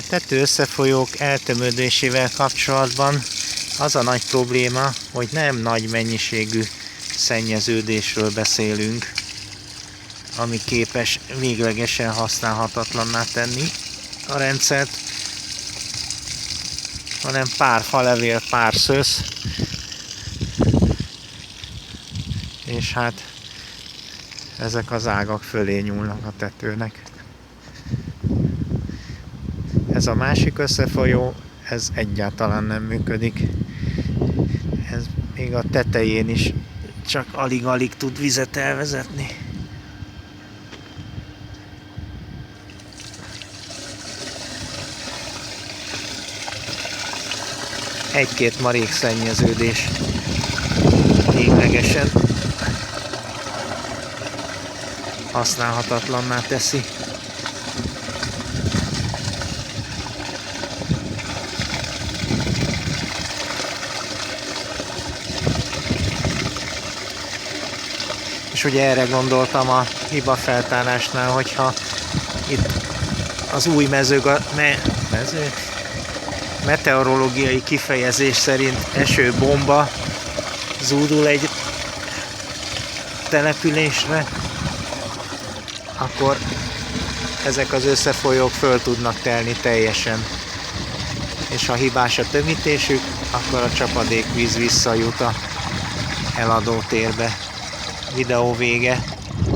tető összefolyók eltömődésével kapcsolatban az a nagy probléma, hogy nem nagy mennyiségű szennyeződésről beszélünk, ami képes véglegesen használhatatlanná tenni a rendszert, hanem pár falevél, pár szösz, és hát ezek az ágak fölé nyúlnak a tetőnek. Ez a másik összefolyó, ez egyáltalán nem működik. Ez még a tetején is csak alig-alig tud vizet elvezetni. Egy-két marék szennyeződés véglegesen használhatatlanná teszi. És ugye erre gondoltam a hibafeltárásnál, hogyha itt az új meteorológiai kifejezés szerint esőbomba zúdul egy településre, akkor ezek az összefolyók föl tudnak telni teljesen. És ha hibás a tömítésük, akkor a csapadékvíz visszajut a eladó térbe. Videó vége.